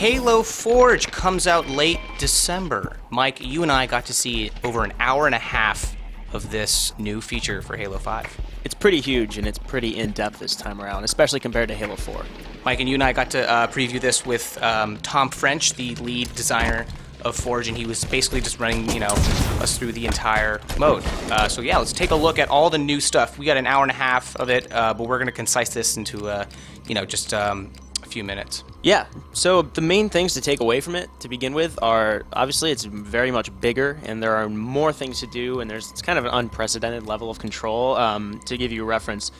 Halo Forge comes out late December. Mike, you and I got to see over an hour and a half of this new feature for Halo 5. It's pretty huge, and it's pretty in-depth this time around, especially compared to Halo 4. Mike, and you and I got to preview this with Tom French, the lead designer of Forge, and he was basically just running, us through the entire mode. So yeah, let's take a look at all the new stuff. We got an hour and a half of it, but we're going to concise this into, just a few minutes. Yeah, so the main things to take away from it to begin with are, obviously, it's very much bigger, and there are more things to do, and it's kind of an unprecedented level of control. To give you a reference,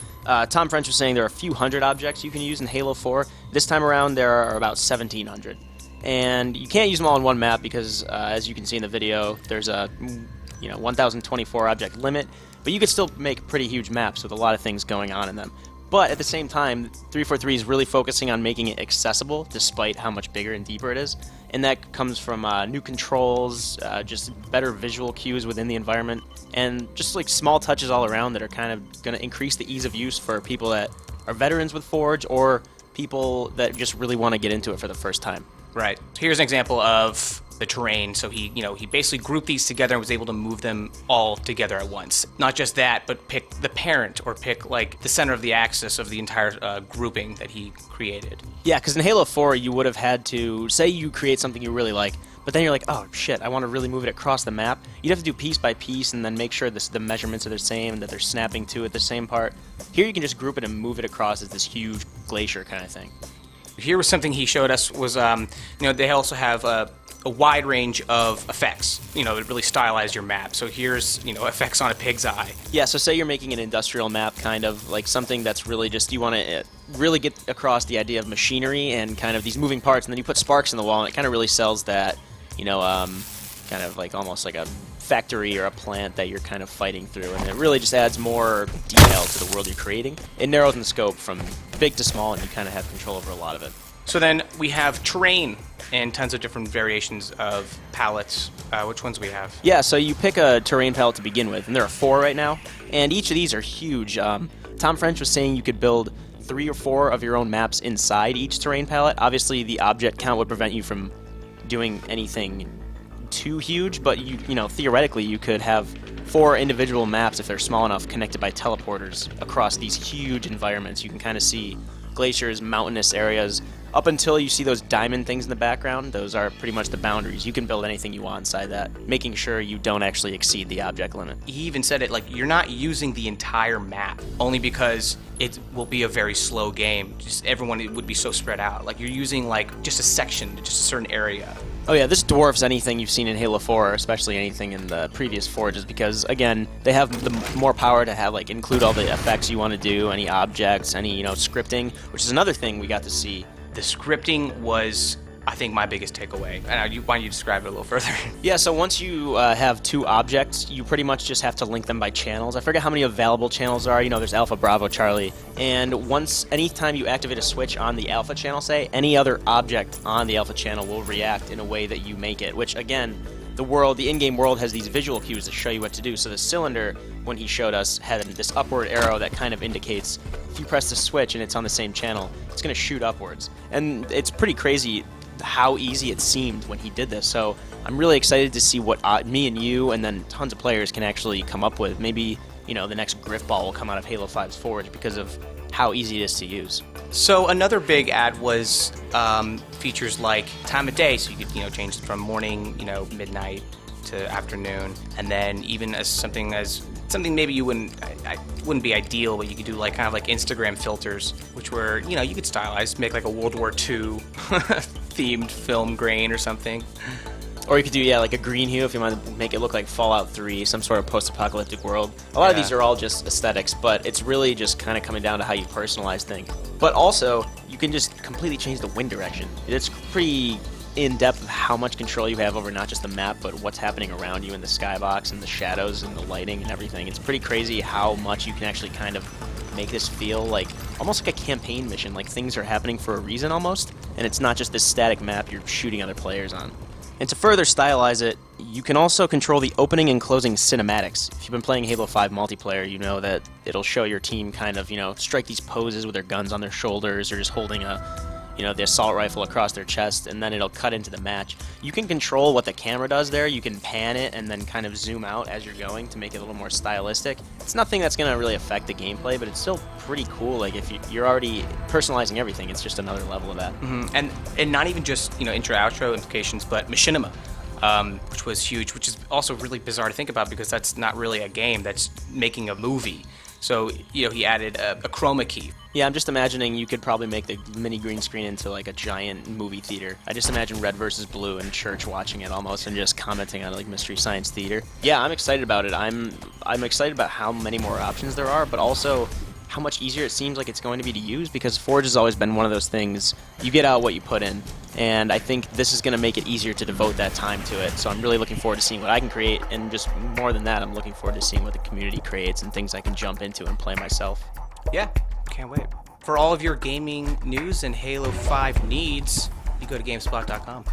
Tom French was saying there are a few hundred objects you can use in Halo 4. This time around, there are about 1,700. And you can't use them all in one map because, as you can see in the video, there's a 1,024 object limit, but you could still make pretty huge maps with a lot of things going on in them. But at the same time, 343 is really focusing on making it accessible despite how much bigger and deeper it is. And that comes from new controls, just better visual cues within the environment, and just like small touches all around that are kind of going to increase the ease of use for people that are veterans with Forge or people that just really want to get into it for the first time. Right. Here's an example of the terrain. So he basically grouped these together and was able to move them all together at once. Not just that, but pick the parent or pick like the center of the axis of the entire grouping that he created. Yeah, because in Halo 4, you would have had to, say you create something you really like, but then you're like, oh shit, I want to really move it across the map. You'd have to do piece by piece and then make sure the measurements are the same and that they're snapping to it the same part. Here you can just group it and move it across as this huge glacier kind of thing. Here was something he showed us was, they also have a wide range of effects, that really stylize your map. So here's, effects on a pig's eye. Yeah, so say you're making an industrial map, kind of like something that's really just, you want to really get across the idea of machinery and kind of these moving parts, and then you put sparks in the wall, and it kind of really sells that, kind of like almost like a factory or a plant that you're kind of fighting through, and it really just adds more detail to the world you're creating. It narrows the scope from big to small, and you kind of have control over a lot of it. So then we have terrain and tons of different variations of palettes. Which ones do we have? Yeah, so you pick a terrain palette to begin with, and there are 4 right now, and each of these are huge. Tom French was saying you could build 3 or 4 of your own maps inside each terrain palette. Obviously, the object count would prevent you from doing anything too huge, but theoretically you could have 4 individual maps, if they're small enough, connected by teleporters across these huge environments. You can kind of see glaciers, mountainous areas, up until you see those diamond things in the background. Those are pretty much the boundaries. You can build anything you want inside that, making sure you don't actually exceed the object limit. He even said it like you're not using the entire map, only because it will be a very slow game. Just everyone, it would be so spread out. Like you're using like just a section, just a certain area. Oh yeah, this dwarfs anything you've seen in Halo 4, especially anything in the previous Forges, because again, they have the more power to have include all the effects you want to do, any objects, any scripting, which is another thing we got to see. The scripting was, I think, my biggest takeaway. And why don't you describe it a little further? Yeah, so once you have 2 objects, you pretty much just have to link them by channels. I forget how many available channels there are. There's Alpha, Bravo, Charlie. And anytime you activate a switch on the Alpha channel, say, any other object on the Alpha channel will react in a way that you make it, which, again, the in-game world has these visual cues to show you what to do. So the cylinder, when he showed us, had this upward arrow that kind of indicates if you press the switch and it's on the same channel, it's going to shoot upwards. And it's pretty crazy how easy it seemed when he did this. So I'm really excited to see what me and you and then tons of players can actually come up with. Maybe, the next Griff Ball will come out of Halo 5's Forge because of how easy it is to use. So another big add was features like time of day, so you could change from morning, midnight to afternoon, and then even as something maybe you wouldn't be ideal, but you could do like kind of like Instagram filters, which were you could stylize, make like a World War II themed film grain or something. Or you could do, like a green hue if you want to make it look like Fallout 3, some sort of post-apocalyptic world. A lot of these are all just aesthetics, but it's really just kind of coming down to how you personalize things. But also, you can just completely change the wind direction. It's pretty in-depth of how much control you have over not just the map, but what's happening around you in the skybox and the shadows and the lighting and everything. It's pretty crazy how much you can actually kind of make this feel like almost like a campaign mission, like things are happening for a reason almost, and it's not just this static map you're shooting other players on. And to further stylize it, you can also control the opening and closing cinematics. If you've been playing Halo 5 multiplayer, you know that it'll show your team kind of, strike these poses with their guns on their shoulders or just holding a the assault rifle across their chest, and then it'll cut into the match. You can control what the camera does there. You can pan it and then kind of zoom out as you're going to make it a little more stylistic. It's nothing that's going to really affect the gameplay, but it's still pretty cool. Like, if you're already personalizing everything, it's just another level of that. And not even just intro outro implications, but machinima, which was huge, which is also really bizarre to think about because that's not really a game, that's making a movie. So he added a chroma key. Yeah, I'm just imagining you could probably make the mini green screen into like a giant movie theater. I just imagine Red versus Blue in church watching it almost and just commenting on it like Mystery Science Theater. Yeah, I'm excited about it. I'm excited about how many more options there are, but also how much easier it seems like it's going to be to use, because Forge has always been one of those things, you get out what you put in, and I think this is going to make it easier to devote that time to it. So I'm really looking forward to seeing what I can create, and just more than that, I'm looking forward to seeing what the community creates and things I can jump into and play myself. Yeah, can't wait. For all of your gaming news and Halo 5 needs, you go to GameSpot.com.